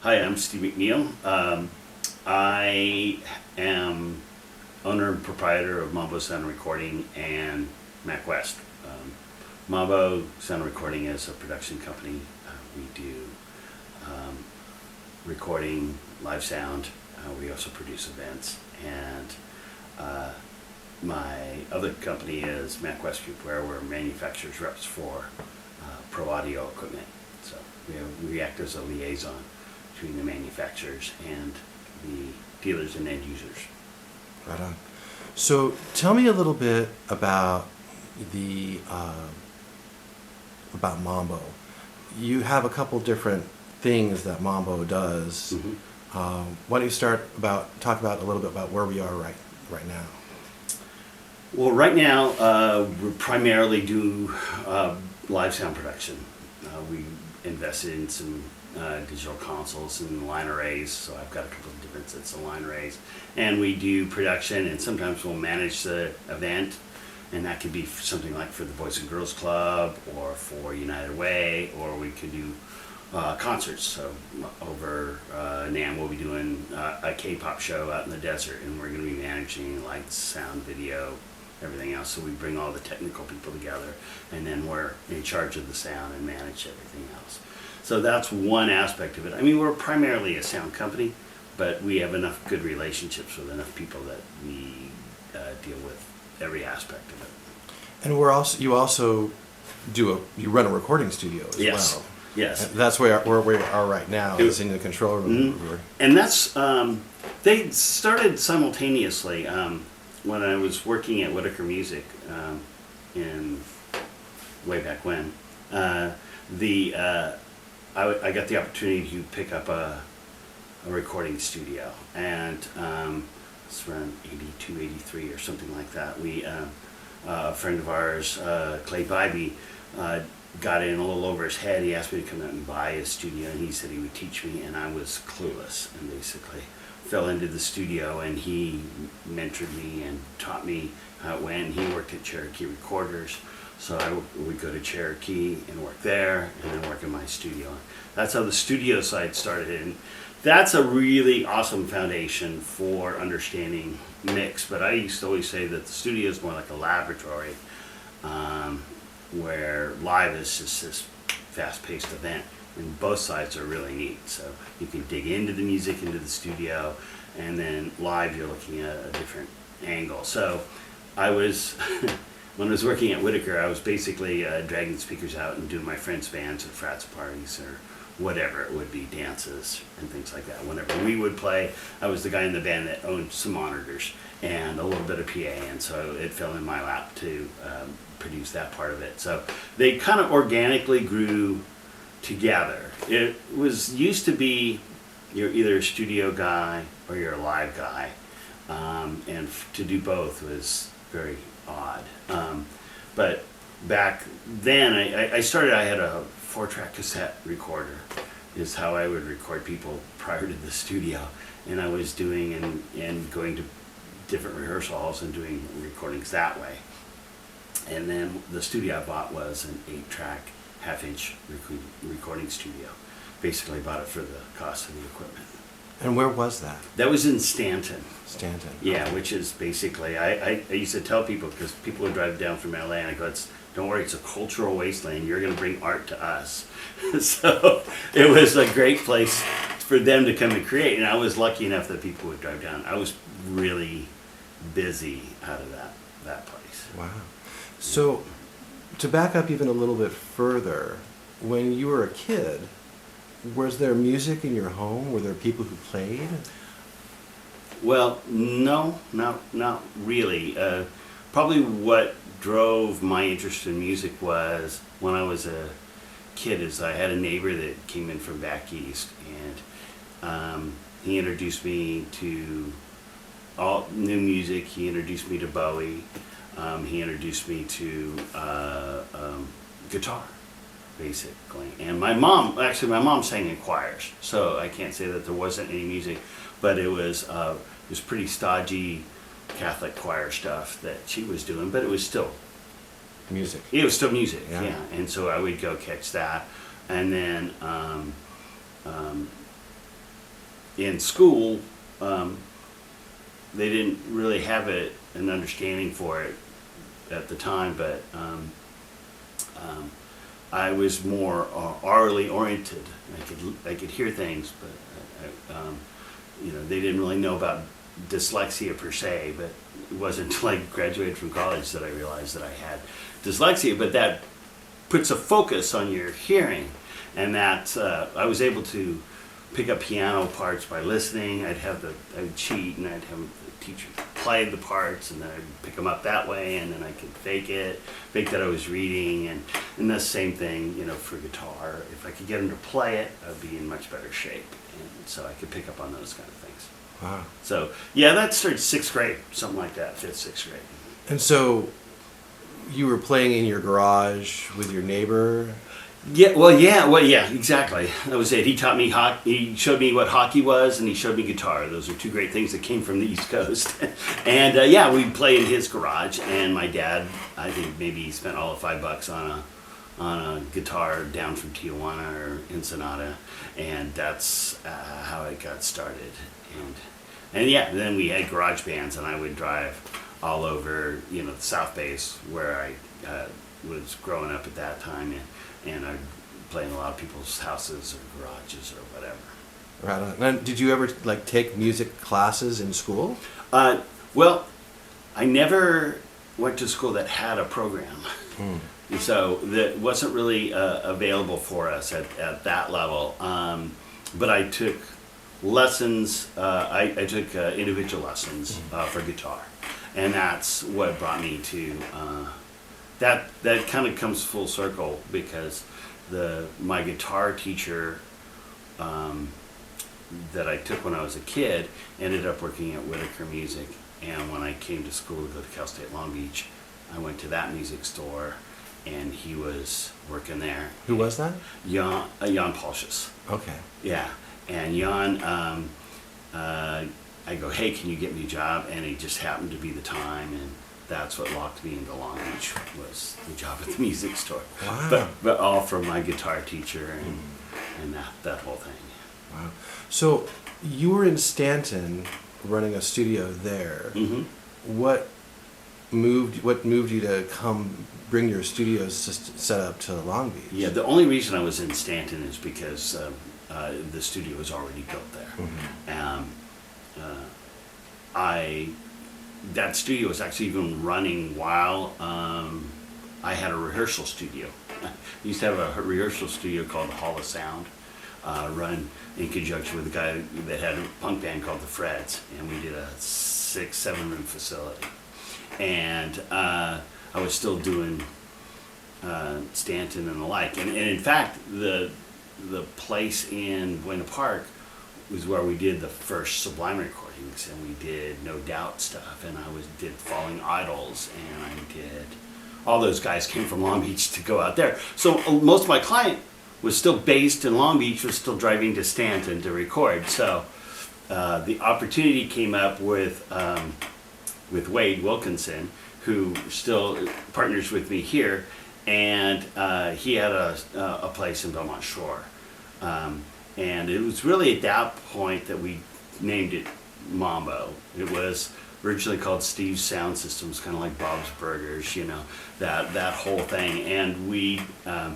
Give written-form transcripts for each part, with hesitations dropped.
Hi, I'm Steve McNeil. I am owner and proprietor of Mambo Sound Recording and Mac West. Mambo Sound Recording is a production company. We do recording, live sound. We also produce events. And my other company is Mac West Group, where we're manufacturers reps for pro audio equipment. So we act as a liaison between the manufacturers and the dealers and end users. Right on. So tell me a little bit about about Mambo. You have a couple different things that Mambo does. Mm-hmm. Why don't you talk about a little bit about where we are right now? Well, right now we primarily do live sound production. We invested in some digital consoles and line arrays, so I've got a couple of different sets of line arrays. And we do production, and sometimes we'll manage the event, and that could be something like for the Boys and Girls Club or for United Way, or we could do concerts. So over NAMM we'll be doing a K-pop show out in the desert, and we're going to be managing lights, sound, video, everything else. So we bring all the technical people together, and then we're in charge of the sound and manage everything else. So that's one aspect of it. I mean, we're primarily a sound company, but we have enough good relationships with enough people that we deal with every aspect of it. And you also you run a recording studio as well. Yes. And that's where we are right now, is in the control room. Mm-hmm. And that's they started simultaneously when I was working at Whitaker Music in way back when. I got the opportunity to pick up a recording studio, and it's around 82, 83 or something like that. We a friend of ours, Clay Bybee, got in a little over his head. He asked me to come out and buy a studio, and he said he would teach me, and I was clueless, and basically fell into the studio, and he mentored me and taught me how it went. He worked at Cherokee Recorders, so I would go to Cherokee and work there, and then work in my studio. That's how the studio side started, and that's a really awesome foundation for understanding mix. But I used to always say that the studio is more like a laboratory, where live is just this fast-paced event, and both sides are really neat. So you can dig into the music, into the studio, and then live you're looking at a different angle. So I was, when I was working at Whitaker, I was basically dragging speakers out and doing my friends' bands at frats parties or whatever it would be, dances and things like that. Whenever we would play, I was the guy in the band that owned some monitors and a little bit of PA, and so it fell in my lap to produce that part of it. So they kind of organically grew together. It was used to be you're either a studio guy or you're a live guy, and to do both was very odd. But back then, I had a 4-track cassette recorder, is how I would record people prior to the studio, and I was doing and going to different rehearsal halls and doing recordings that way. And then the studio I bought was an 8-track half-inch recording studio. Basically bought it for the cost of the equipment. And where was that? That was in Stanton. Stanton. Yeah, okay. Which is basically, I used to tell people, because people would drive down from LA, and I go, don't worry, it's a cultural wasteland. You're going to bring art to us. So it was a great place for them to come and create. And I was lucky enough that people would drive down. I was really busy out of that place. Wow. So to back up even a little bit further, when you were a kid, was there music in your home? Were there people who played? Well, no, not really. Probably what drove my interest in music was when I was a kid, is I had a neighbor that came in from back east, and he introduced me to all new music. He introduced me to Bowie. He introduced me to guitar, basically. And my mom sang in choirs, so I can't say that there wasn't any music, but it was pretty stodgy Catholic choir stuff that she was doing, but it was still music. It was still music, yeah. Yeah. And so I would go catch that, and then in school, they didn't really have an understanding for it at the time, but I was more orally oriented. I could hear things, but they didn't really know about dyslexia per se. But it wasn't until I graduated from college that I realized that I had dyslexia. But that puts a focus on your hearing, and that I was able to pick up piano parts by listening. I'd cheat, and I'd have the teacher play the parts, and then I'd pick them up that way, and then I could fake that I was reading, and the same thing, for guitar. If I could get them to play it, I'd be in much better shape, and so I could pick up on those kind of things. Wow. So yeah, that started 6th grade, something like that, 5th, 6th grade. And so you were playing in your garage with your neighbor? Yeah, exactly. That was it. He taught me hockey. He showed me what hockey was, and he showed me guitar. Those are two great things that came from the East Coast. And we'd play in his garage. And my dad, I think maybe he spent all of $5 on a guitar down from Tijuana or Ensenada, and that's how it got started. And then we had garage bands, and I would drive all over, the South Base where I was growing up at that time. And I'd play in a lot of people's houses or garages or whatever. Right on. Now, did you ever take music classes in school? Well, I never went to school that had a program. So that wasn't really available for us at that level. But I took lessons. I took individual lessons for guitar. And that's what brought me to... That kind of comes full circle because my guitar teacher that I took when I was a kid ended up working at Whitaker Music, and when I came to school to go to Cal State Long Beach, I went to that music store, and he was working there. Who was that? Jan Palcius. Okay. Yeah, and Jan, I go, hey, can you get me a job? And it just happened to be the time, and that's what locked me into Long Beach, was the job at the music store. Wow. But all from my guitar teacher and that whole thing. Wow. So you were in Stanton running a studio there. Mm-hmm. What moved you to come bring your studios set up to Long Beach? Yeah, the only reason I was in Stanton is because the studio was already built there. Mm-hmm. That studio was actually even running while I had a rehearsal studio. I used to have a rehearsal studio called the Hall of Sound, run in conjunction with a guy that had a punk band called the Freds, and we did a 6-7 room facility. And I was still doing Stanton and the like. And in fact, the place in Buena Park was where we did the first Sublime recordings, and we did No Doubt stuff, and I did Falling Idols, and I did... All those guys came from Long Beach to go out there. So most of my client was still based in Long Beach, was still driving to Stanton to record. So the opportunity came up with Wade Wilkinson, who still partners with me here, and he had a place in Belmont Shore. And it was really at that point that we named it Mambo. It was originally called Steve's Sound Systems, kind of like Bob's Burgers, that whole thing. And we, I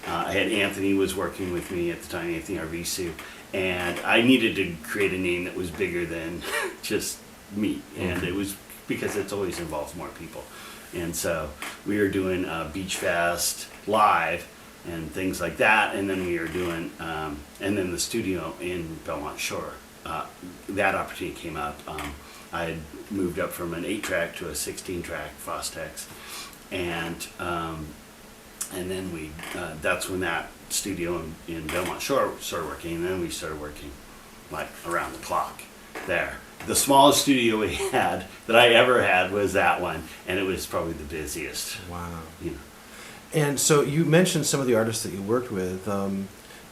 had Anthony was working with me at the time, Anthony Arvisu, and I needed to create a name that was bigger than just me. And it was because it's always involves more people. And so we were doing Beach Fest live and things like that, and then we were doing, and then the studio in Belmont Shore. That opportunity came up. I had moved up from an 8-track to a 16-track Fostex, and then we, that's when that studio in Belmont Shore started working, and then we started working like around the clock there. The smallest studio we had that I ever had was that one, and it was probably the busiest. Wow. And so you mentioned some of the artists that you worked with.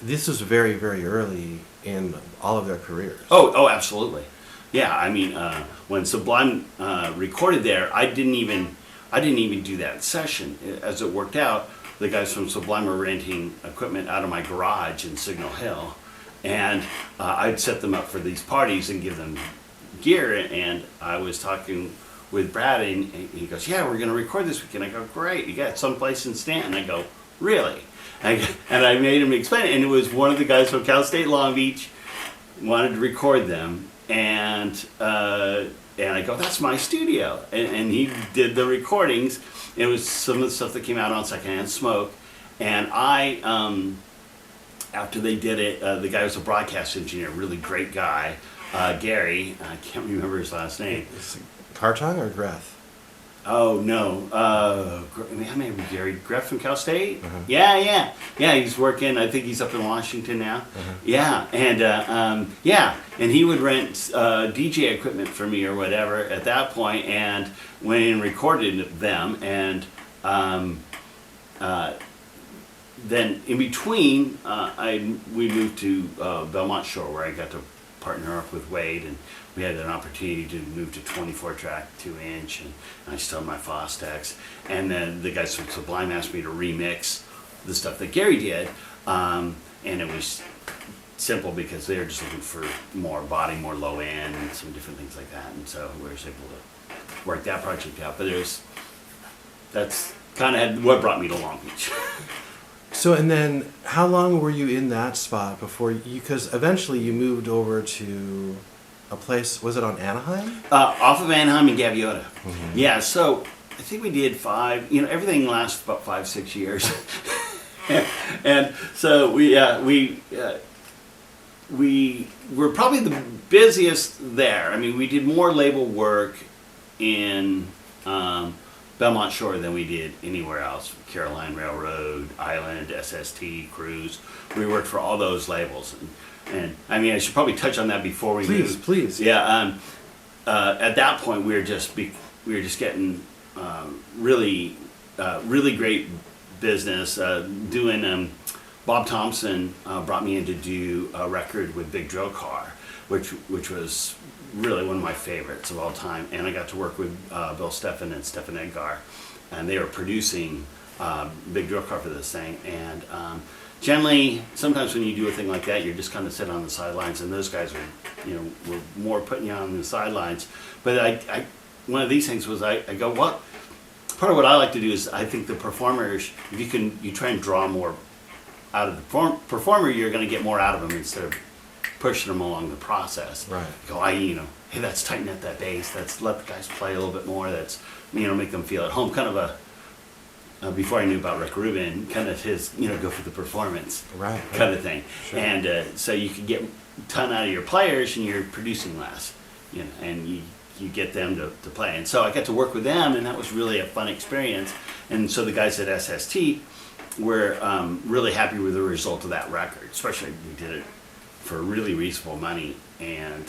This was very, very early in all of their careers. Oh, absolutely. Yeah, I mean, when Sublime recorded there, I didn't even do that session. As it worked out, the guys from Sublime were renting equipment out of my garage in Signal Hill, And I'd set them up for these parties and give them gear. And I was talking with Brad, and he goes, "Yeah, we're going to record this weekend." I go, "Great, you got someplace in Stanton?" I go, "Really?" And I made him explain it, and it was one of the guys from Cal State Long Beach wanted to record them, and I go, "That's my studio," and he did the recordings. It was some of the stuff that came out on Secondhand Smoke, and after they did it, the guy was a broadcast engineer, really great guy, Gary. I can't remember his last name. Kartong or Greth? Oh no, maybe Gary Greff from Cal State. Uh-huh. Yeah. He's working. I think he's up in Washington now. Uh-huh. Yeah, and he would rent DJ equipment for me or whatever at that point, and went in and recorded them, and then in between, we moved to Belmont Shore, where I got to partner up with Wade, and we had an opportunity to move to 24-track, 2-inch, and I still had my Fostex. And then the guys from Sublime asked me to remix the stuff that Gary did, and it was simple because they were just looking for more body, more low end, and some different things like that. And so we were able to work that project out. But that's kind of what brought me to Long Beach. So, and then how long were you in that spot before you, because eventually you moved over to a place, was it on Anaheim? Off of Anaheim and Gaviota. Mm-hmm. Yeah, so I think we did 5, everything lasts about 5-6 years. And so we were probably the busiest there. I mean, we did more label work in Belmont Shore than we did anywhere else. Caroline Railroad, Island, SST, Cruise. We worked for all those labels. And I mean, I should probably touch on that before we move. Please. Yeah. At that point, we were just getting really great business. Doing Bob Thompson brought me in to do a record with Big Drill Car, which was really one of my favorites of all time. And I got to work with Bill Steffen and Stefan Edgar, and they were producing Big Drill Car for this thing. And generally, sometimes when you do a thing like that, you're just kind of sit on the sidelines, and those guys were more putting you on the sidelines. But I one of these things was I go, what? Part of what I like to do is I think the performers, if you try and draw more out of the performer, you're going to get more out of them instead of pushing them along the process. Right. Go, hey, let's tighten up that bass. Let's let the guys play a little bit more. That's, make them feel at home. Kind of before I knew about Rick Rubin, kind of his, go for the performance, right. kind of thing. Sure. And so you could get a ton out of your players, and you're producing less, and you get them to play. And so I got to work with them, and that was really a fun experience. And so the guys at SST were really happy with the result of that record, especially we did it for really reasonable money, and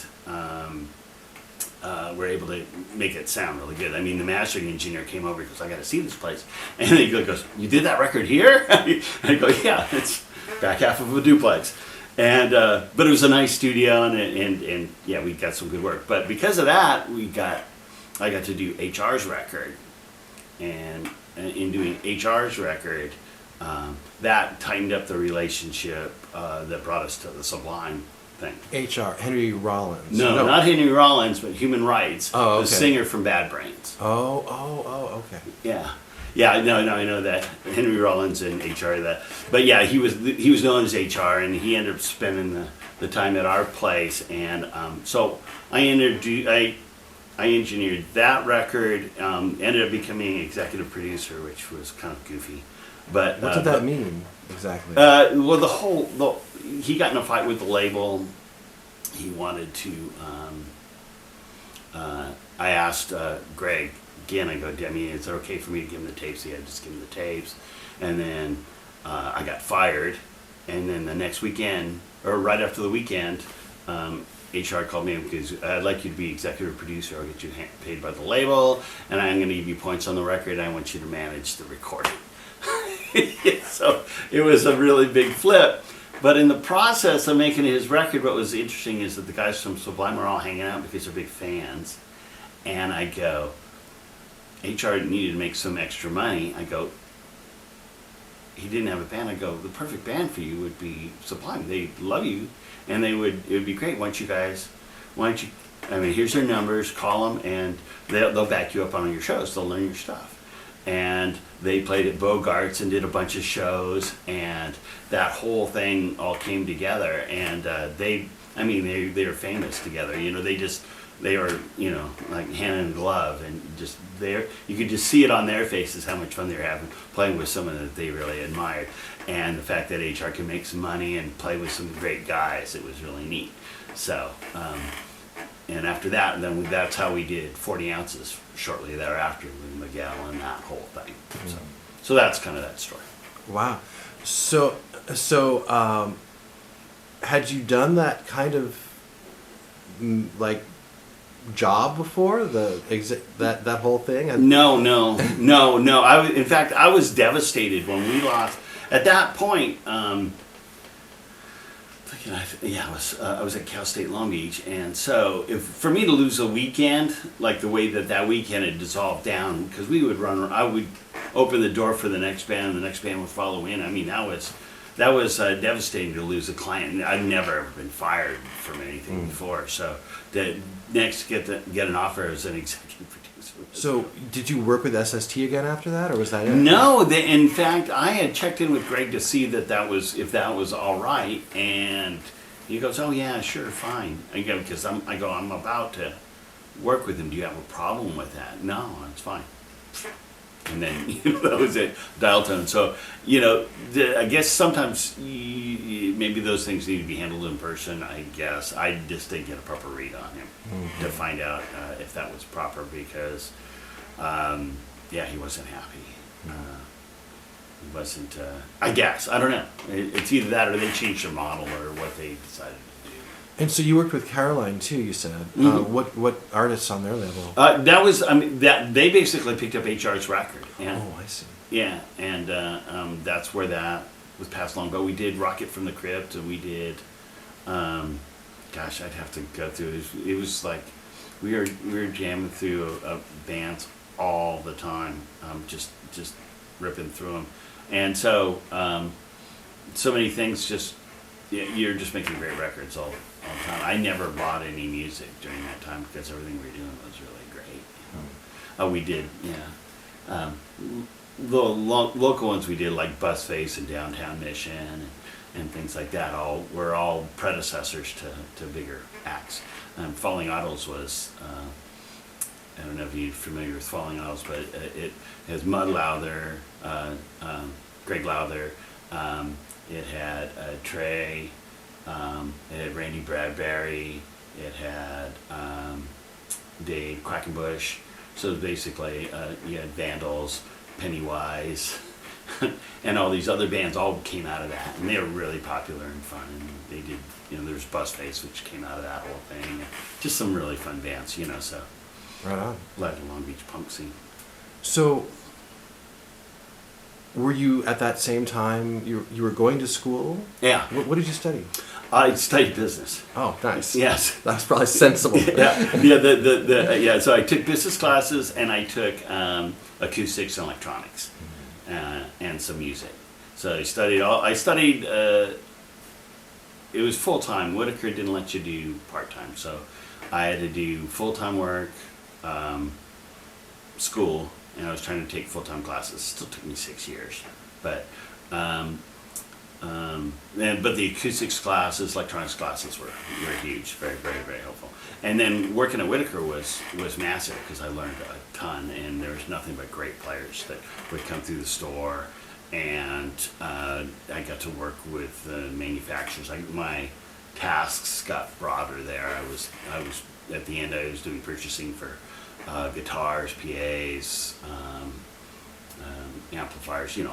we're able to make it sound really good. I mean, the mastering engineer came over and goes, "I got to see this place." And he goes, "You did that record here?" And I go, "Yeah, it's back half of a duplex." And but it was a nice studio, and yeah, we got some good work. But because of that, I got to do HR's record, and in doing HR's record, that tightened up the relationship that brought us to the Sublime thing. HR, Henry Rollins. No, not Henry Rollins, but Human Rights, oh, okay. The singer from Bad Brains. Oh, okay. Yeah, no, I know that Henry Rollins and HR that, but yeah, he was known as HR, and he ended up spending the time at our place, and so I engineered that record, ended up becoming executive producer, which was kind of goofy. But what did that mean exactly? Well, he got in a fight with the label. He wanted to. I asked Greg again. I go, "Demi, is it okay for me to give him the tapes?" He had just give him the tapes, and then I got fired. And then the next weekend, or right after the weekend, HR called me because I'd like you to be executive producer. I'll get you paid by the label, and I'm going to give you points on the record. I want you to manage the recording. So it was a really big flip. But in the process of making his record, what was interesting is that the guys from Sublime were all hanging out because they're big fans. And I go, HR needed to make some extra money. I go, he didn't have a band. I go, the perfect band for you would be Sublime. They love you, and it would be great. Why don't you, I mean, here's their numbers, call them, and they'll back you up on your shows. They'll learn your stuff. And they played at Bogart's and did a bunch of shows, and that whole thing all came together, and they were famous together. You know, they were, you know, like hand in glove, and just you could just see it on their faces how much fun they were having playing with someone that they really admired, and the fact that HR could make some money and play with some great guys, it was really neat. So, and after that, then that's how we did 40 ounces shortly thereafter with Miguel and that whole thing. So that's kind of that story. Wow. So, had you done that kind of like job before that whole thing? No. In fact, I was devastated when we lost. At that point, I was at Cal State Long Beach, and so for me to lose a weekend, like the way that weekend had dissolved down, because I would open the door for the next band, and the next band would follow in. I mean, that was devastating to lose a client. I'd never ever been fired from anything before, so to next get an offer as an executive producer. So did you work with SST again after that, or was that it? No, in fact, I had checked in with Greg to see if that was all right, and he goes, "Oh yeah, sure, fine." I go, because I'm about to work with him. Do you have a problem with that? No, it's fine. And then that was it, dial tone. So I guess sometimes maybe those things need to be handled in person. I guess I just didn't get a proper read on him to find out if that was proper, because he wasn't happy. He wasn't. I guess I don't know. It's either that or they changed their model or what they decided to do. And so you worked with Caroline too, you said. What artists on their label? That was they basically picked up HR's record. And, oh, I see. Yeah, and that's where that was passed along. But we did Rocket from the Crypt, and we did. I'd have to go through. It was like we were jamming through bands all the time, just ripping through them, and so so many things. Just you're just making great records all the time. I never bought any music during that time because everything we were doing was really great. We did, the local ones we did, like Busface and Downtown Mission and things like that. Were all predecessors to bigger acts. Falling Idols was, I don't know if you're familiar with Falling Idols, but it has Mud Lowther, Greg Lowther. It had Trey. It had Randy Bradbury. It had Dave Quackenbush. So basically, you had Vandals, Pennywise, and all these other bands all came out of that, and they were really popular and fun. And they did, there's Busface, which came out of that whole thing. Just some really fun bands, So right on. Led the Long Beach punk scene. So, were you at that same time? You were going to school? Yeah. What did you study? I studied business. Oh, nice. Yes. That's probably sensible. Yeah. So I took business classes, and I took acoustics and electronics, and some music. So I studied. It was full time. Whitaker didn't let you do part time, so I had to do full time work, school, and I was trying to take full time classes. It still took me 6 years, but. But the acoustics classes, electronics classes were huge, very, very, very helpful. And then working at Whitaker was massive because I learned a ton, and there was nothing but great players that would come through the store, and I got to work with manufacturers. My tasks got broader there. I was at the end. I was doing purchasing for guitars, PAs. Amplifiers, the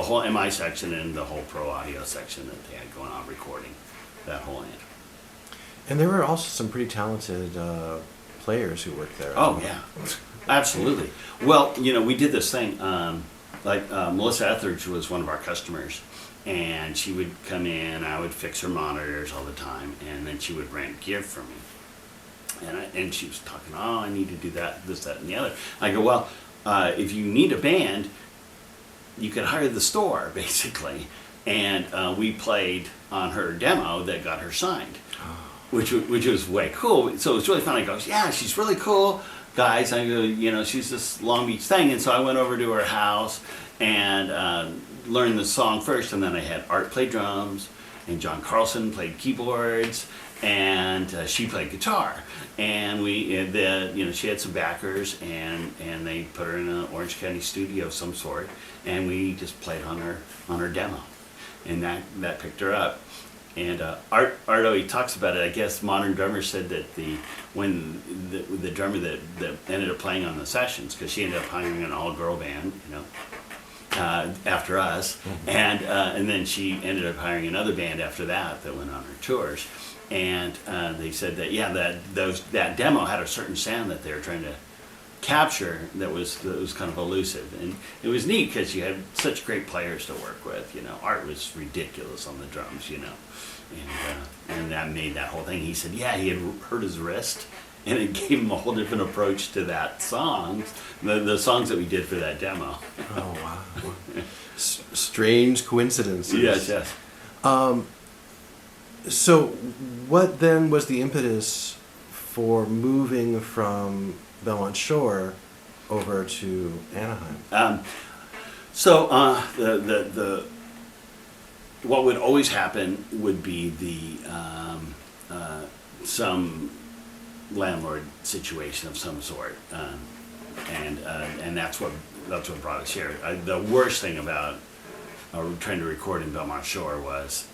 whole MI section and the whole pro audio section that they had going on, recording that whole end. And there were also some pretty talented players who worked there. Oh, yeah, absolutely. Well, we did this thing, Melissa Etheridge was one of our customers, and she would come in, I would fix her monitors all the time, and then she would rent gear from me. And she was talking, I need to do that, this, that, and the other. I go, well, if you need a band, you could hire the store basically, and we played on her demo that got her signed, which was way cool. So it was really fun. I go, yeah, she's really cool, guys. I go, you know, she's this Long Beach thing, and so I went over to her house and learned the song first, and then I had Art play drums, and John Carlson played keyboards, and she played guitar. And she had some backers, and they put her in an Orange County studio of some sort, and we just played on her demo, and that picked her up. And Art always talks about it. I guess Modern Drummers said that the drummer that ended up playing on the sessions, because she ended up hiring an all-girl band, you know, after us, and then she ended up hiring another band after that went on her tours. And they said that that demo had a certain sound that they were trying to capture that was kind of elusive, and it was neat because you had such great players to work with. You know, Art was ridiculous on the drums, you know, and that made that whole thing. He said, yeah, he had hurt his wrist, and it gave him a whole different approach to that song, the songs that we did for that demo. Oh wow, strange coincidences. Yes. So, what then was the impetus for moving from Belmont Shore over to Anaheim? The what would always happen would be some landlord situation of some sort, and that's what brought us here. The worst thing about trying to record in Belmont Shore was.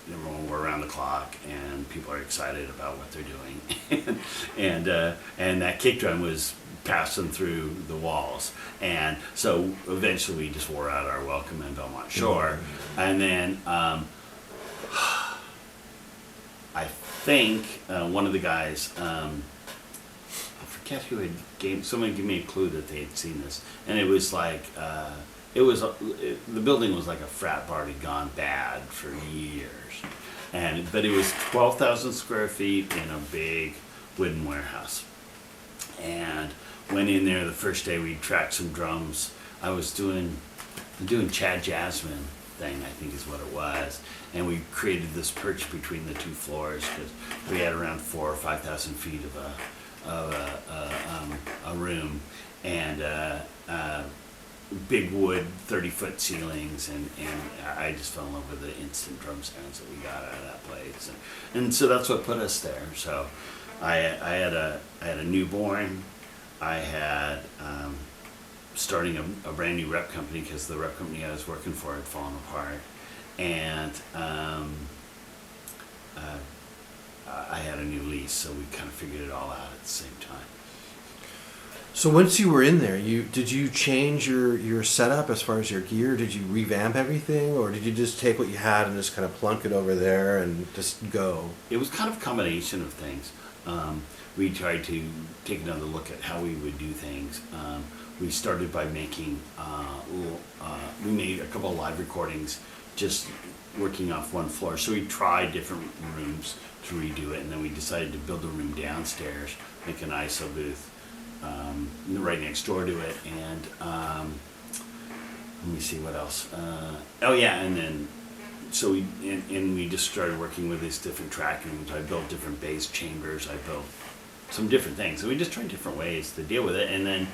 When we're around the clock and people are excited about what they're doing, and that kick drum was passing through the walls, and so eventually we just wore out our welcome in Belmont Shore, and then I think one of the guys, I forget who someone gave me a clue that they had seen this, and it was like. The building was like a frat party gone bad for years, but it was 12,000 square feet in a big wooden warehouse. And went in there the first day. We tracked some drums. I was doing Chad Jasmine thing, I think is what it was, and we created this perch between the two floors because we had around 4,000 or 5,000 feet of a room, and. Big wood 30-foot ceilings, and I just fell in love with the instant drum sounds that we got out of that place, and so that's what put us there. So I had a newborn. I had starting a brand new rep company because the rep company I was working for had fallen apart, and I had a new lease, so we kind of figured it all out at the same time. So once you were in there, did you change your setup as far as your gear? Did you revamp everything, or did you just take what you had and just kind of plunk it over there and just go? It was kind of a combination of things. We tried to take another look at how we would do things. We started by making we made a couple of live recordings just working off one floor. So we tried different rooms to redo it, and then we decided to build a room downstairs, make an ISO booth. Right next door to it, and let me see what else. And then so we just started working with these different track rooms. I built different bass chambers. I built some different things. So we just tried different ways to deal with it, and then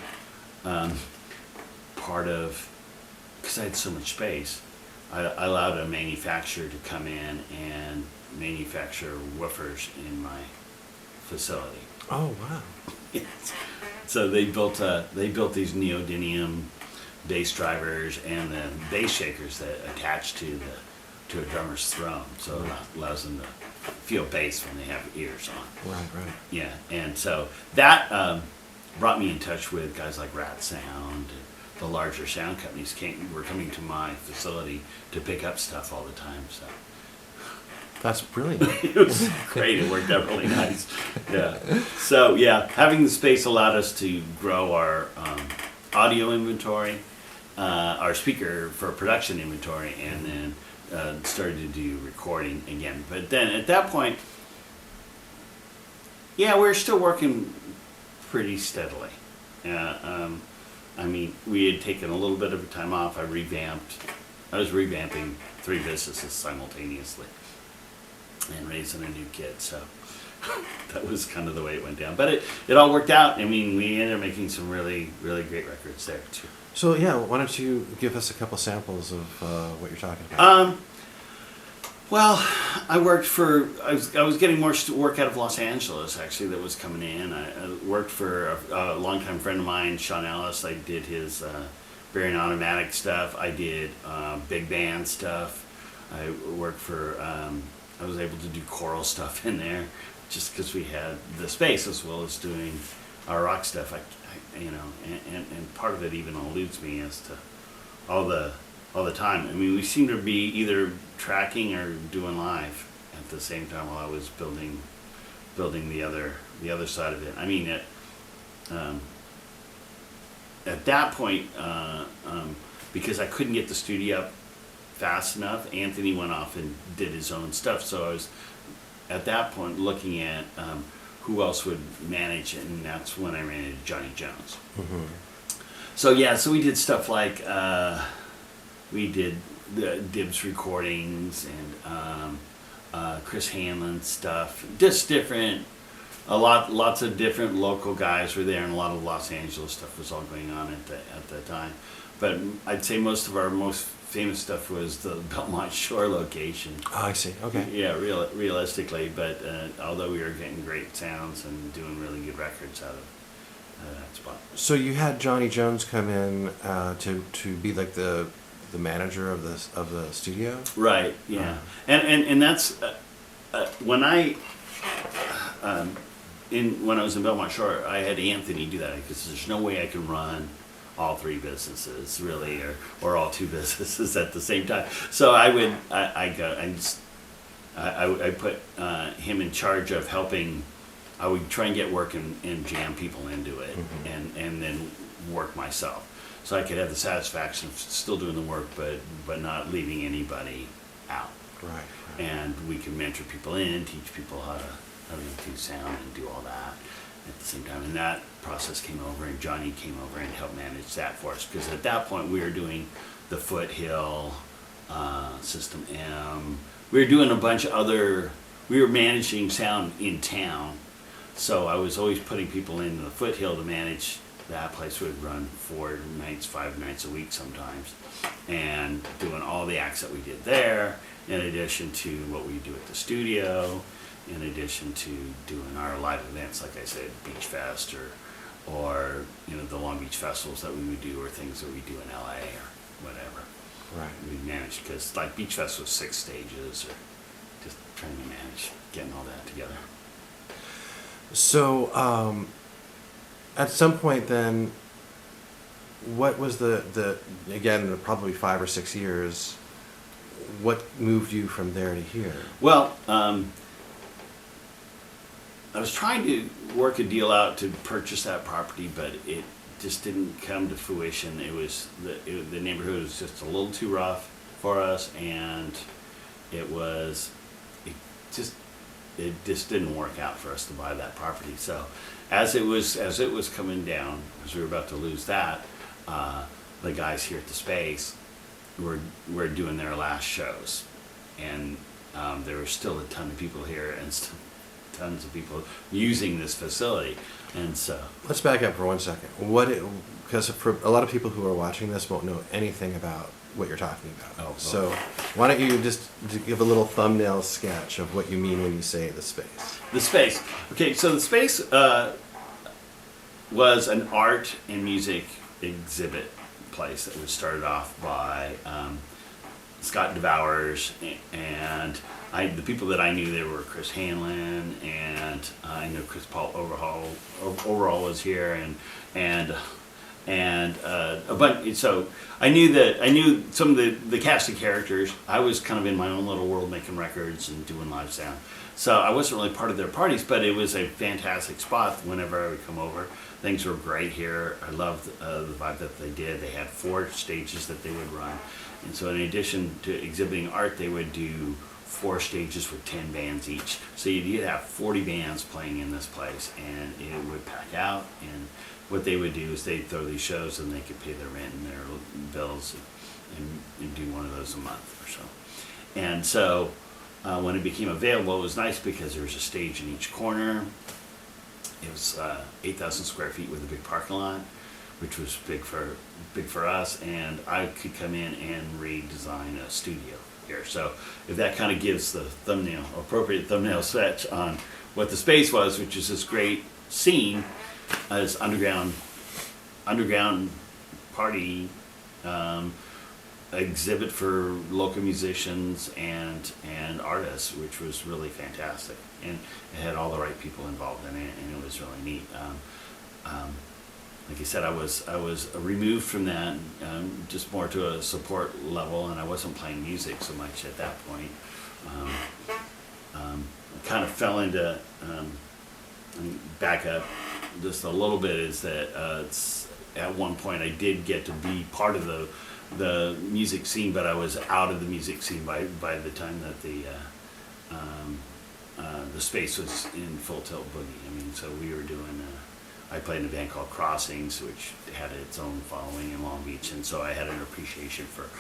because I had so much space, I allowed a manufacturer to come in and manufacture woofers in my facility. Oh wow! Yes. So they built these neodymium bass drivers and the bass shakers that attach to a drummer's throat, so it allows them to feel bass when they have ears on. Right. Yeah, and so that brought me in touch with guys like Rat Sound. The larger sound companies were coming to my facility to pick up stuff all the time. So. That's brilliant. It was great. It worked out really nice. Yeah. So having the space allowed us to grow our audio inventory, our speaker for production inventory, and then started to do recording again. But then at that point, we're still working pretty steadily. I mean, we had taken a little bit of a time off. I was revamping 3 businesses simultaneously and raising a new kid, so that was kind of the way it went down. But it all worked out. I mean, we ended up making some really, really great records there, too. So, yeah, why don't you give us a couple samples of what you're talking about? Well, I was getting more work out of Los Angeles, actually, that was coming in. I worked for a longtime friend of mine, Sean Ellis. I did his Baron Automatic stuff. I did big band stuff. I worked for, I was able to do choral stuff in there just because we had the space as well as doing our rock stuff. And part of it even eludes me as to all the time. I mean, we seem to be either tracking or doing live at the same time while I was building the other side of it. I mean, at that point, because I couldn't get the studio up fast enough, Anthony went off and did his own stuff. So I was at that point looking at who else would manage it, and that's when I ran into Johnny Jones. Mm-hmm. So we did stuff like we did the Dibs recordings and Chris Hanlon stuff, just different. Lots of different local guys were there, and a lot of Los Angeles stuff was all going on at the time. But I'd say most of our most famous stuff was the Belmont Shore location. Oh, I see. Okay. Yeah, realistically, but although we were getting great sounds and doing really good records out of that spot. So you had Johnny Jones come in to be like the manager of the studio, right? Yeah, and that's when when I was in Belmont Shore, I had Anthony do that because there's no way I can run all 3 businesses really, or all 2 businesses at the same time. So I put him in charge of helping. I would try and get work and jam people into it, mm-hmm. and then work myself, so I could have the satisfaction of still doing the work, but not leaving anybody out. Right. And we could mentor people in, teach people how to do sound and do all that at the same time. And that process came over, and Johnny came over and helped manage that for us, because at that point we were doing the Foothill, System M. We were doing a bunch of other. We were managing sound in town. So I was always putting people into the Foothill to manage that place. Would run 4 nights, 5 nights a week sometimes, and doing all the acts that we did there, in addition to what we do at the studio, in addition to doing our live events, like I said, Beach Fest or the Long Beach festivals that we would do, or things that we do in LA or whatever. Right. We managed, because like Beach Fest was 6 stages, or just trying to manage getting all that together. So, at some point then, what was the again, probably 5 or 6 years, what moved you from there to here? Well, I was trying to work a deal out to purchase that property, but it just didn't come to fruition. It was the neighborhood was just a little too rough for us, and it just didn't work out for us to buy that property. So as it was coming down, as we were about to lose that, the guys here at the Space were doing their last shows, and there were still a ton of people here, and tons of people using this facility. And so let's back up for 1 second. Because for a lot of people who are watching this won't know anything about what you're talking about. So why don't you just give a little thumbnail sketch of what you mean when you say the Space? The Space. Okay, so the Space was an art and music exhibit place that was started off by Scott DeVowers, and the people that I knew there were Chris Hanlon, and I know Chris Paul Overall was here, and a bunch. So I knew some of the cast of characters. I was kind of in my own little world making records and doing live sound. So I wasn't really part of their parties, but it was a fantastic spot whenever I would come over. Things were great here. I loved the vibe that they did. They had 4 stages that they would run. And so in addition to exhibiting art, they would do 4 stages with 10 bands each. So you'd have 40 bands playing in this place, and it would pack out. And what they would do is they'd throw these shows, and they could pay their rent and their bills, and do one of those a month or so. And so when it became available, it was nice because there was a stage in each corner. It was 8,000 square feet with a big parking lot, which was big for us, and I could come in and redesign a studio here. So if that kind of gives the appropriate thumbnail sketch on what the space was, which is this great scene as underground party exhibit for local musicians and artists, which was really fantastic, and it had all the right people involved in it, and it was really neat. Like I said, I was removed from that, just more to a support level, and I wasn't playing music so much at that point. I kind of fell into, back up just a little bit, is that at one point I did get to be part of the music scene, but I was out of the music scene by the time that the space was in Full Tilt Boogie. I mean, so we were doing. I played in a band called Crossings, which had its own following in Long Beach, and so I had an appreciation for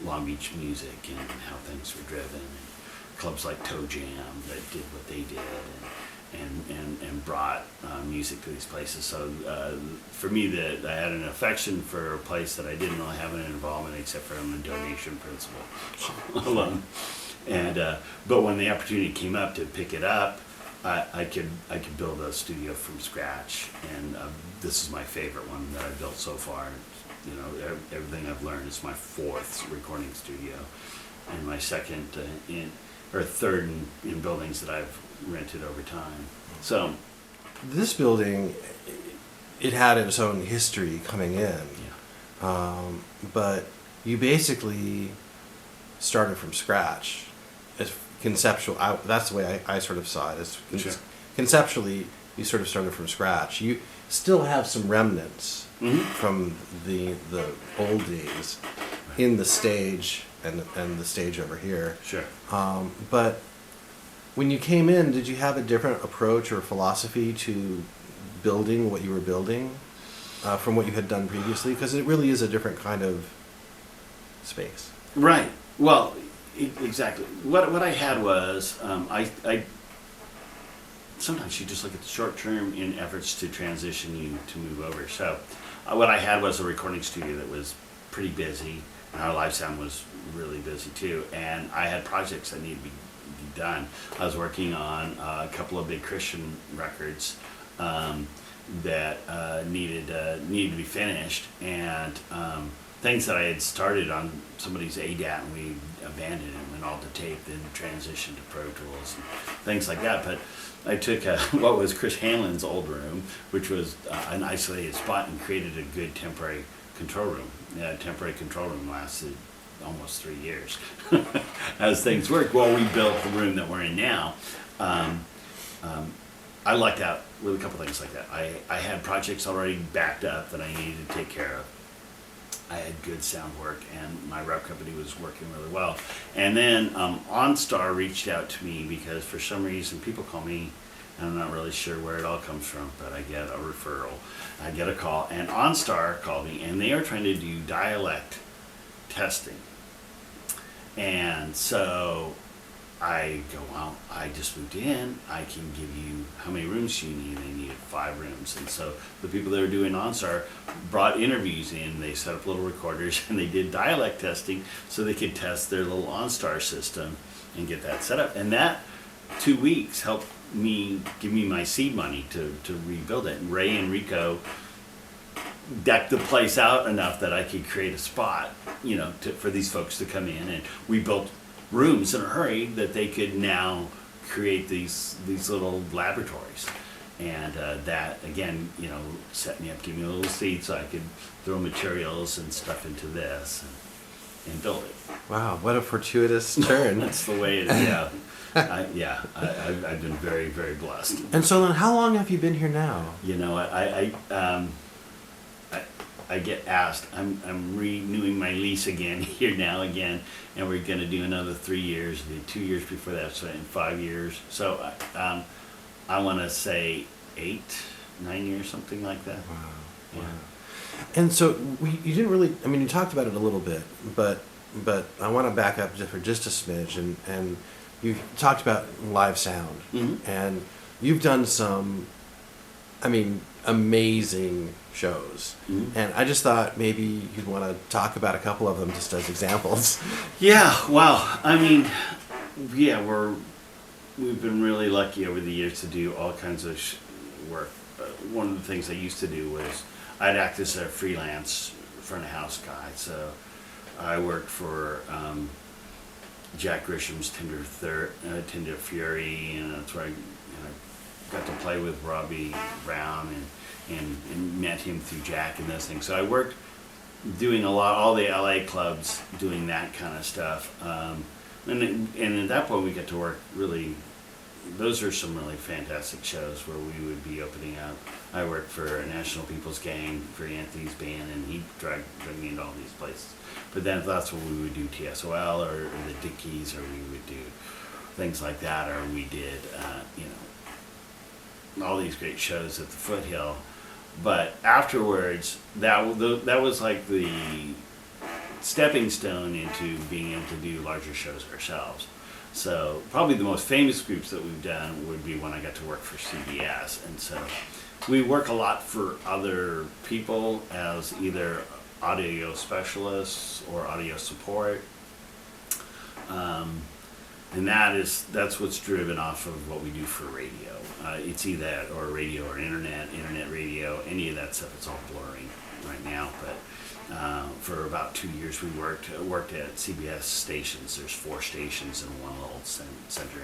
Long Beach music and how things were driven. And clubs like Toe Jam that did what they did, and brought music to these places. So for me, I had an affection for a place that I didn't really have an involvement except for on the donation principle alone. And but when the opportunity came up to pick it up, I could build a studio from scratch, and this is my favorite one that I've built so far. You know, everything I've learned is my 4th recording studio, and my second third in buildings that I've rented over time. So this building, it had its own history coming in, but you basically started from scratch. It's conceptual. That's the way I sort of saw it. Sure. Conceptually, you sort of started from scratch. You still have some remnants from the old days in the stage and the stage over here. Sure. But when you came in, did you have a different approach or philosophy to building what you were building from what you had done previously? Because it really is a different kind of space. Right. Well, exactly. What I had was I sometimes you just look at the short term in efforts to transition you to move over. So what I had was a recording studio that was pretty busy, and our live sound was really busy too. And I had projects that needed to be done. I was working on a couple of big Christian records that needed to be finished, and things that I had started on somebody's ADAT and we abandoned it and went all to tape, then transitioned to Pro Tools and things like that. But I took what was Chris Hanlon's old room, which was an isolated spot, and created a good temporary control room. That temporary control room lasted almost 3 years as things worked. Well, we built the room that we're in now. I lucked out with a couple things like that. I had projects already backed up that I needed to take care of. I had good sound work, and my rep company was working really well. And then OnStar reached out to me because for some reason people call me, and I'm not really sure where it all comes from, but I get a referral. I get a call, and OnStar called me, and they are trying to do dialect testing. And so I go, well, I just moved in. I can give you how many rooms you need. They needed 5 rooms. And so the people that were doing OnStar brought interviews in. They set up little recorders, and they did dialect testing so they could test their little OnStar system and get that set up. And that 2 weeks helped me give me my seed money to rebuild it. And Ray and Rico decked the place out enough that I could create a spot, for these folks to come in, and we built rooms in a hurry that they could now create these little laboratories. And that again, set me up, give me a little seed so I could throw materials and stuff into this and build it. Wow, what a fortuitous turn. That's the way it is. Yeah. I've been very, very blessed. And so then how long have you been here now? I get asked, I'm renewing my lease again here now again, and we're going to do another 3 years. Did 2 years before that, so in 5 years. So I want to say 8, 9 years, something like that. Wow. Yeah. Wow. And so you didn't really, I mean, you talked about it a little bit, but I want to back up for just a smidge, and you talked about live sound, Mm-hmm. and you've done some, I mean, amazing shows, Mm-hmm. and I just thought maybe you'd want to talk about a couple of them just as examples. Yeah, wow. I mean, yeah, we've been really lucky over the years to do all kinds of work. One of the things I used to do was I'd act as a freelance front of house guy. So I worked for Jack Grisham's Tender Fury, and that's where I got to play with Robbie Brown and met him through Jack and those things. So I worked doing all the LA clubs, doing that kind of stuff. And at that point we get to work really, those are some really fantastic shows where we would be opening up. I worked for National People's Gang for Anthony's band, and he dragged me into all these places. But then that's when we would do TSOL or the Dickies, or we would do things like that, or we did, all these great shows at the Foothill. But afterwards, that was like the stepping stone into being able to do larger shows ourselves. So probably the most famous groups that we've done would be when I got to work for CBS. And so we work a lot for other people as either audio specialists or audio support. And that's what's driven off of what we do for radio. It's either that or radio or internet radio, any of that stuff. It's all blurring right now. But for about 2 years we worked at CBS stations. There's 4 stations in one little center.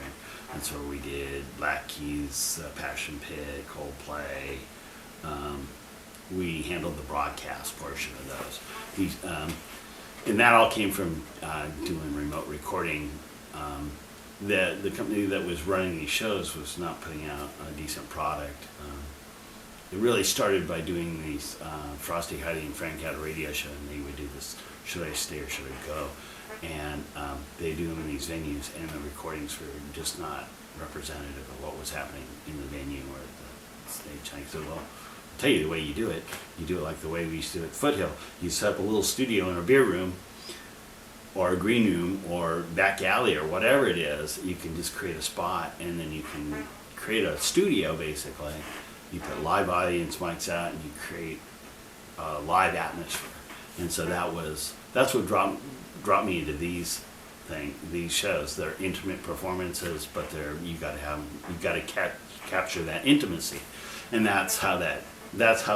That's where we did Black Keys, Passion Pit, Coldplay. We handled the broadcast portion of those. And that all came from doing remote recording. The company that was running these shows was not putting out a decent product. It really started by doing these Frosty, Heidi, and Frank had a radio show, and they would do this, should I stay or should I go? And they do them in these venues, and the recordings were just not representative of what was happening in the venue or the stage. And I said, well, I'll tell you the way you do it like the way we used to do it at Foothill. You set up a little studio in a beer room, or a green room, or back alley, or whatever it is. You can just create a spot, and then you can create a studio, basically. You put live audience mics out, and you create a live atmosphere. And so that's what dropped me into these shows. They're intimate performances, but you've got to capture that intimacy, and that's how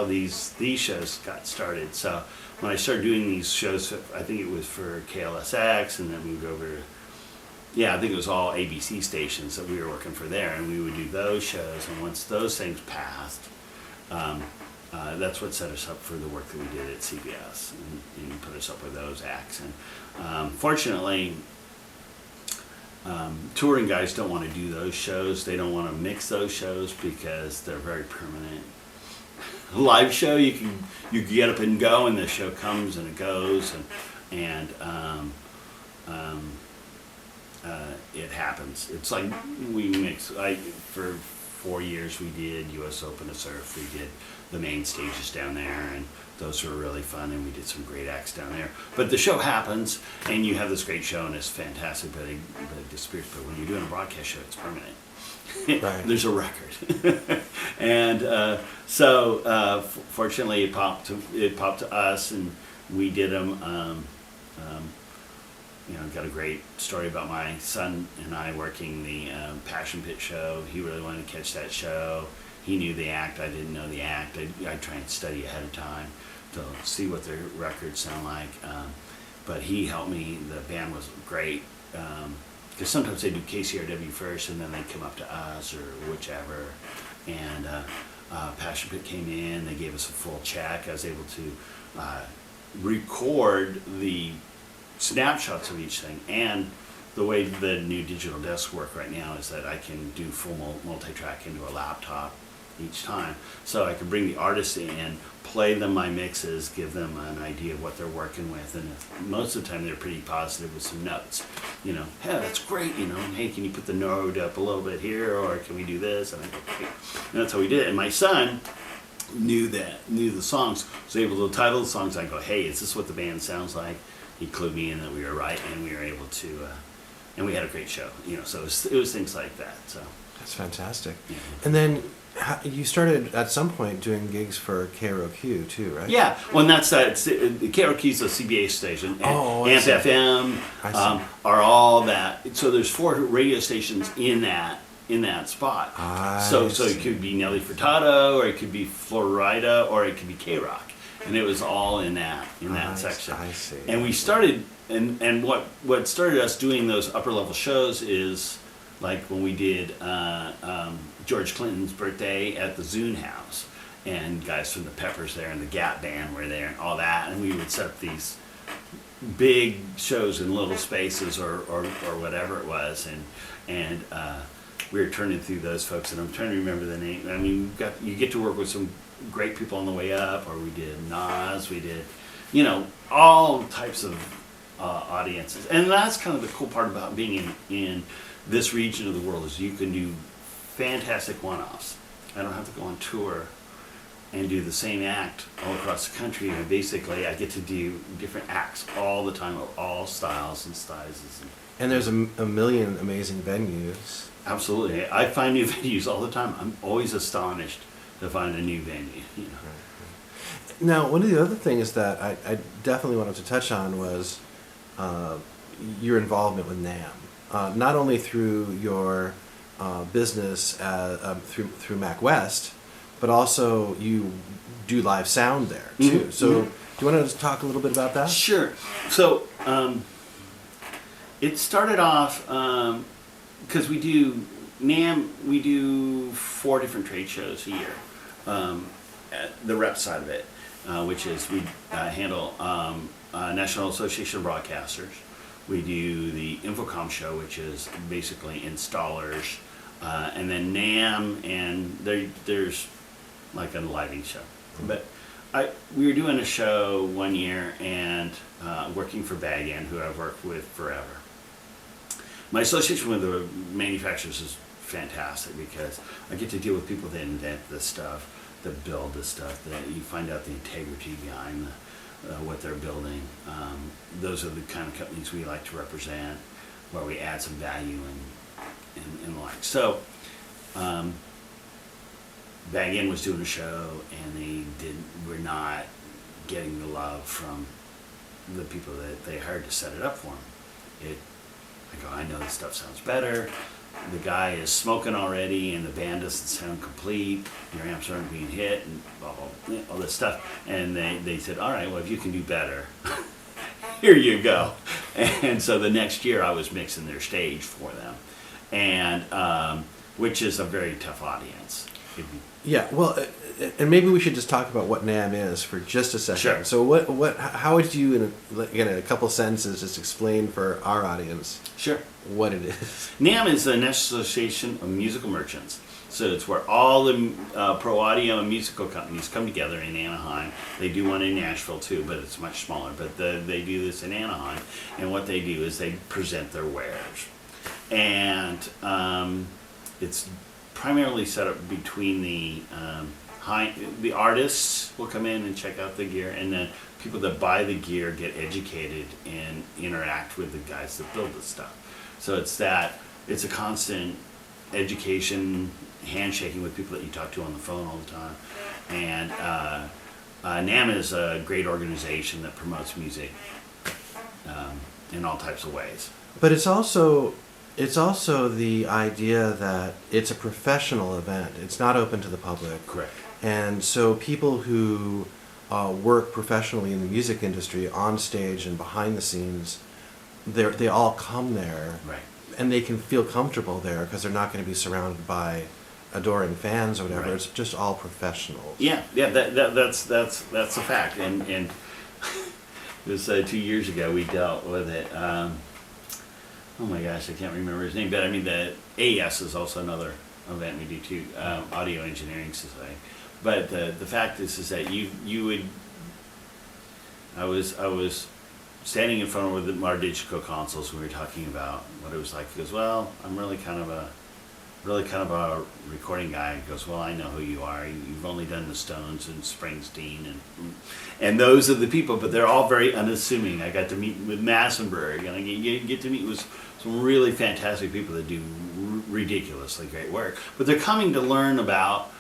these shows got started. So when I started doing these shows, I think it was for KLSX, and then moved over to, I think it was all ABC stations that we were working for there, and we would do those shows. And once those things passed, that's what set us up for the work that we did at CBS, and put us up with those acts. And fortunately, touring guys don't want to do those shows. They don't want to mix those shows because they're very permanent. A live show, you can get up and go, and the show comes and it goes, and it happens. It's like we mix. For 4 years we did US Open of Surf. We did the main stages down there, and those were really fun, and we did some great acts down there. But the show happens, and you have this great show, and it's fantastic, but it disappears. But when you're doing a broadcast show, it's permanent. Right. There's a record. And so fortunately it popped to us, and we did them. Got a great story about my son and I working the Passion Pit show. He really wanted to catch that show. He knew the act. I didn't know the act. I try and study ahead of time to see what their records sound like. But he helped me. The band was great. Because sometimes they do KCRW first, and then they come up to us or whichever. And Passion Pit came in. They gave us a full check. I was able to record the snapshots of each thing. And the way the new digital discs work right now is that I can do full multi-track into a laptop each time. So I could bring the artists in, play them my mixes, give them an idea of what they're working with, and most of the time they're pretty positive with some notes. You know, hey, that's great, you know, hey, can you put the note up a little bit here, or can we do this? And I go, okay. And that's how we did it. And my son knew the songs, was able to title the songs. I go, hey, is this what the band sounds like? He clued me in that we were right, and we were able to, and we had a great show, you know, so it was things like that, so. That's fantastic. Yeah. And then you started at some point doing gigs for KROQ too, right? Yeah, well, and that's KROQ is a CBA station, and AMP FM are all that. So there's 4 radio stations in that spot. So it could be Nelly Furtado, or it could be Florida, or it could be KROQ, and it was all in that section. I see. And we started, and what started us doing those upper level shows is like when we did George Clinton's birthday at the Zune House, and guys from the Peppers there and the Gap Band were there and all that, and we would set up these big shows in little spaces or whatever it was, and we were turning through those folks, and I'm trying to remember the name. I mean, you get to work with some great people on the way up, or we did Nas, we did, you know, all types of audiences, and that's kind of the cool part about being in this region of the world, is you can do fantastic one-offs. I don't have to go on tour and do the same act all across the country. And basically, I get to do different acts all the time of all styles and sizes. And there's a million amazing venues. Absolutely. I find new venues all the time. I'm always astonished to find a new venue. You know. Now, one of the other things that I definitely wanted to touch on was your involvement with NAMM. Not only through your business through Mac West, but also you do live sound there too. Mm-hmm. So do you want to talk a little bit about that? Sure. So it started off because we do NAMM. We do 4 different trade shows a year. At the rep side of it, which is we handle National Association of Broadcasters. We do the Infocom show, which is basically installers, and then NAMM, and there's like a lighting show. But we were doing a show one year, and working for Bag End, who I've worked with forever. My association with the manufacturers is fantastic because I get to deal with people that invent this stuff, that build this stuff, that you find out the integrity behind what they're building. Those are the kind of companies we like to represent, where we add some value and the like. So, Bag End was doing a show, and were not getting the love from the people that they hired to set it up for them. I go, I know this stuff sounds better. The guy is smoking already, and the band doesn't sound complete. Your amps aren't being hit, and blah, blah, blah, all this stuff. And they said, all right, well, if you can do better, here you go. And so the next year, I was mixing their stage for them, and which is a very tough audience. Yeah, well, and maybe we should just talk about what NAMM is for just a second. Sure. So how would you, in a couple sentences, just explain for our audience? Sure. What it is. NAMM is the National Association of Musical Merchants. So it's where all the pro audio and musical companies come together in Anaheim. They do one in Nashville too, but it's much smaller. But they do this in Anaheim, and what they do is they present their wares, and it's primarily set up between the artists will come in and check out the gear, and then people that buy the gear get educated and interact with the guys that build the stuff. So it's a constant education, handshaking with people that you talk to on the phone all the time. And NAMM is a great organization that promotes music in all types of ways. But it's also the idea that it's a professional event. It's not open to the public. Correct. And so people who work professionally in the music industry, on stage and behind the scenes, they all come there, right, and they can feel comfortable there because they're not going to be surrounded by adoring fans or whatever. Right. It's just all professionals. Yeah. That's a fact. And it was 2 years ago we dealt with it. Oh my gosh, I can't remember his name, but I mean the AES is also another event we do too, Audio Engineering Society. But the fact is that you would. I was standing in front of our digital consoles. We were talking about what it was like. He goes, "Well, I'm really kind of a recording guy." He goes, "Well, I know who you are. You've only done the Stones and Springsteen and those are the people, but they're all very unassuming." I got to meet with Massenburg, and I get to meet with some really fantastic people that do ridiculously great work. But they're coming to learn about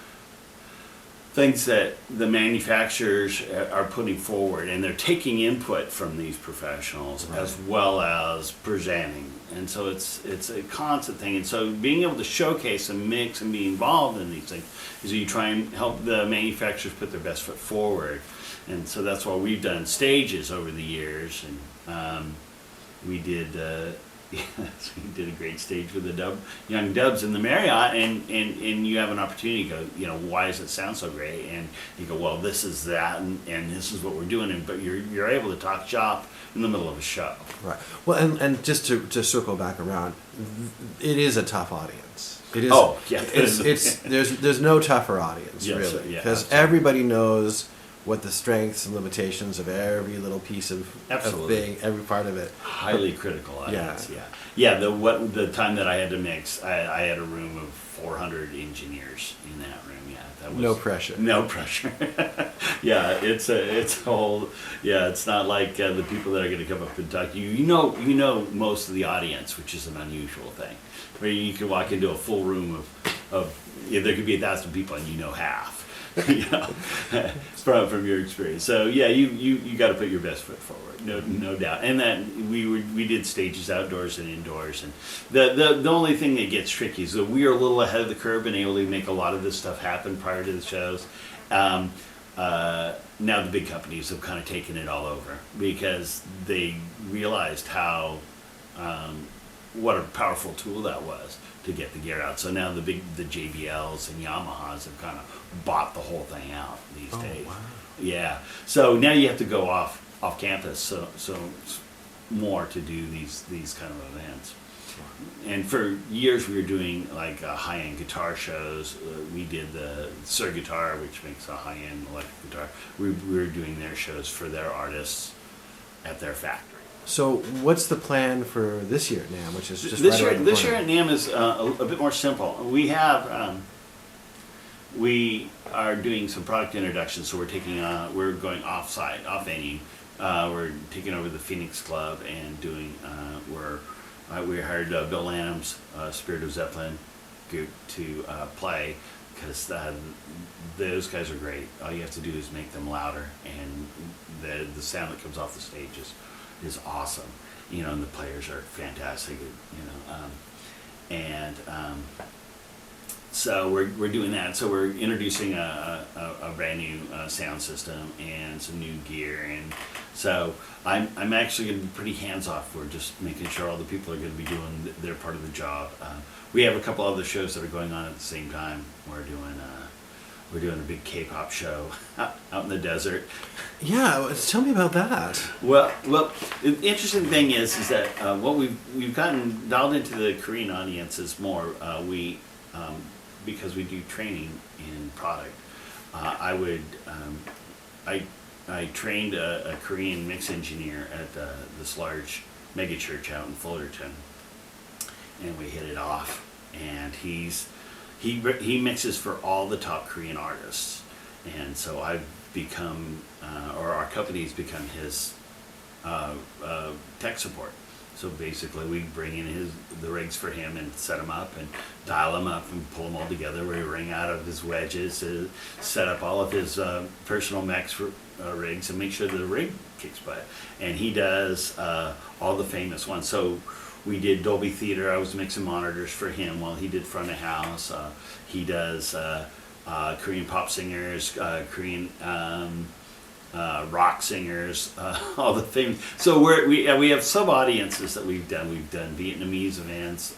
things that the manufacturers are putting forward, and they're taking input from these professionals as well as presenting. And so it's a constant thing. And so being able to showcase and mix and be involved in these things is you try and help the manufacturers put their best foot forward. And so that's why we've done stages over the years, and we did we did a great stage with the young dubs in the Marriott, and you have an opportunity to go, why does it sound so great? And you go, well, this is that, and this is what we're doing, but you're able to talk shop in the middle of a show. Right. Well, and just to circle back around, it is a tough audience. It is. Oh, yeah. It's there's no tougher audience, yes, really, yeah, because everybody knows what the strengths and limitations of every little piece of thing, every part of it. Highly critical audience. Yeah. The time that I had to mix, I had a room of 400 engineers in that room. Yeah, that was no pressure. No pressure. Yeah, it's a whole. Yeah, it's not like the people that are going to come up and talk to you. You know most of the audience, which is an unusual thing. Where you can walk into a full room of there could be 1,000 people and you know half. From your experience. So yeah, you got to put your best foot forward, no doubt. And that we did stages outdoors and indoors, and the only thing that gets tricky is that we are a little ahead of the curve and able to make a lot of this stuff happen prior to the shows. Now the big companies have kind of taken it all over because they realized how what a powerful tool that was to get the gear out. So now the JBLs and Yamahas have kind of bought the whole thing out these days. Wow. Yeah. So now you have to go off campus. So more to do these kind of events. And for years we were doing like high-end guitar shows. We did the Sur Guitar, which makes a high-end electric guitar. We were doing their shows for their artists at their factory. So what's the plan for this year at NAMM, which is just this right year? around the This corner? year at NAMM is a bit more simple. We have we are doing some product introductions, so we're going off-site, off-venue. We're taking over the Phoenix Club and doing we hired Bill Lanham's Spirit of Zeppelin group to play because those guys are great. All you have to do is make them louder, and the sound that comes off the stage is awesome, and the players are fantastic, so we're doing that. So we're introducing a brand new sound system and some new gear, and so I'm actually going to be pretty hands off. We're just making sure all the people are going to be doing their part of the job. We have a couple other shows that are going on at the same time. We're doing a big K-pop show out in the desert. Yeah, tell me about that. Well, the interesting thing is that what we've gotten dialed into the Korean audiences more. Because we do training in product. I trained a Korean mix engineer at this large mega church out in Fullerton, and we hit it off. And he mixes for all the top Korean artists, and so I've become, or our company's become his tech support. So basically, we bring in the rigs for him and set them up and dial them up and pull them all together. We ring out of his wedges, set up all of his personal mechs rigs, and make sure the rig kicks butt. And he does all the famous ones. So we did Dolby Theater. I was mixing monitors for him while he did front of house. He does Korean pop singers, Korean rock singers, all the famous. So we have sub audiences that we've done. We've done Vietnamese events.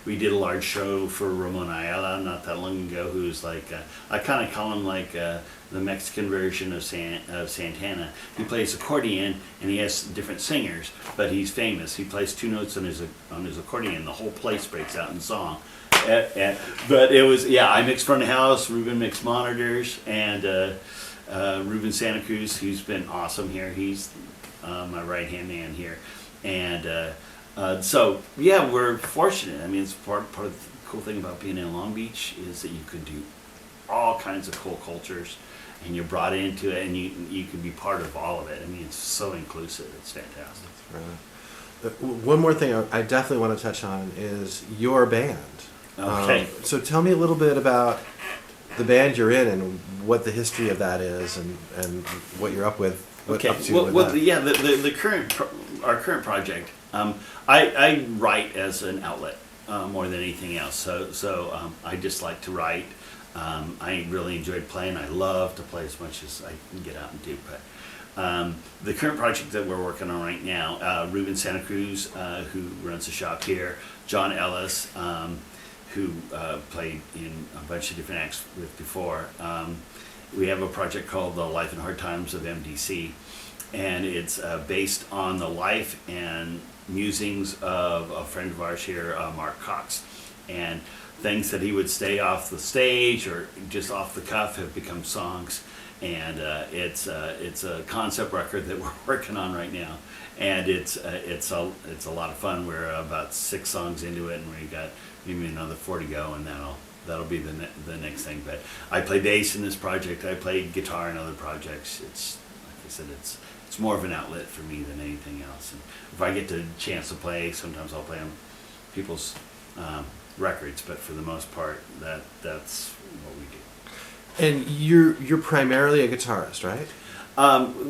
We did a large show for Ramon Ayala not that long ago, who's like I kind of call him like the Mexican version of Santana. He plays accordion and he has different singers, but he's famous. He plays 2 notes on his accordion. The whole place breaks out in song. But it was I mixed front of house. Ruben mixed monitors and. Ruben Santa Cruz, who's been awesome here. He's my right-hand man here. And so, we're fortunate. I mean, it's part of the cool thing about being in Long Beach is that you can do all kinds of cool cultures, and you're brought into it, and you can be part of all of it. I mean, it's so inclusive. It's fantastic. That's right. One more thing I definitely want to touch on is your band. Okay. So tell me a little bit about the band you're in and what the history of that is and what you're up with. Okay. Up to Our current project. I write as an outlet more than anything else. So I just like to write. I really enjoyed playing. I love to play as much as I can get out and do. But the current project that we're working on right now, Ruben Santa Cruz, who runs the shop here, John Ellis. Who played in a bunch of different acts with before. We have a project called The Life and Hard Times of MDC, and it's based on the life and musings of a friend of ours here, Mark Cox, and things that he would stay off the stage or just off the cuff have become songs, and it's a concept record that we're working on right now, and it's a lot of fun. We're about 6 songs into it, and we got maybe another 4 to go, and that'll be the next thing. But I play bass in this project. I play guitar in other projects. It's like I said, it's more of an outlet for me than anything else. And if I get the chance to play, sometimes I'll play on people's records. But for the most part, that's what we do. And you're primarily a guitarist, right?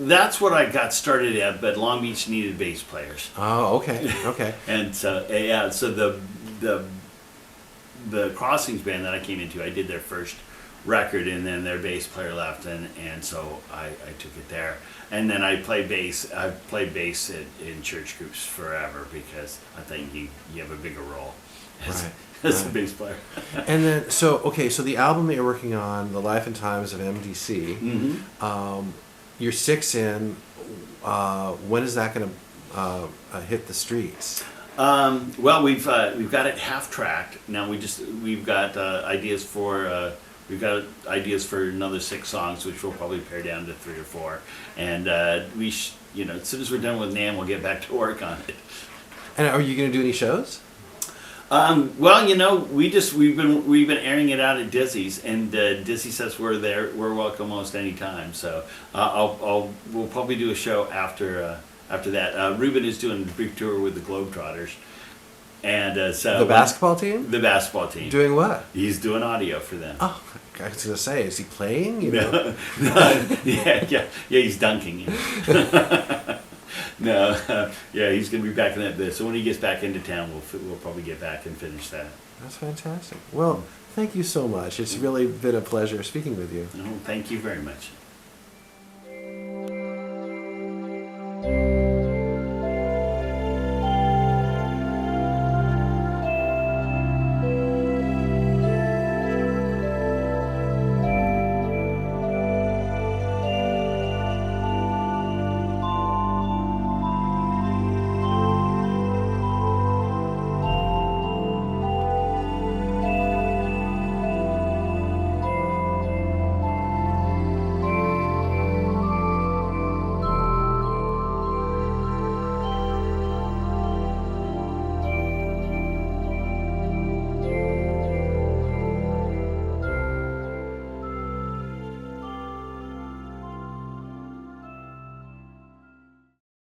That's what I got started at. But Long Beach needed bass players. Oh, okay. And so the Crossings band that I came into, I did their first record, and then their bass player left, and so I took it there. And then I played bass. I've played bass in church groups forever because I think you have a bigger role as a bass player. And then, so the album that you're working on, The Life and Times of MDC, Mm-hmm. You're 6 in. When is that going to hit the streets? Well, we've got it half tracked now. We've got ideas for another 6 songs, which we'll probably pare down to 3 or 4. And as soon as we're done with NAMM, we'll get back to work on it. And are you going to do any shows? Well, we've been airing it out at Dizzy's, and Dizzy says we're there. We're welcome almost any time. So we'll probably do a show after that. Ruben is doing a big tour with the Globetrotters, and so the basketball team. The basketball team Doing what? He's doing audio for them. Oh, I was gonna say, is he playing? No. Yeah. He's dunking. No, he's gonna be back in that bit. So when he gets back into town, we'll probably get back and finish that. That's fantastic. Well, thank you so much. It's really been a pleasure speaking with you. No, thank you very much.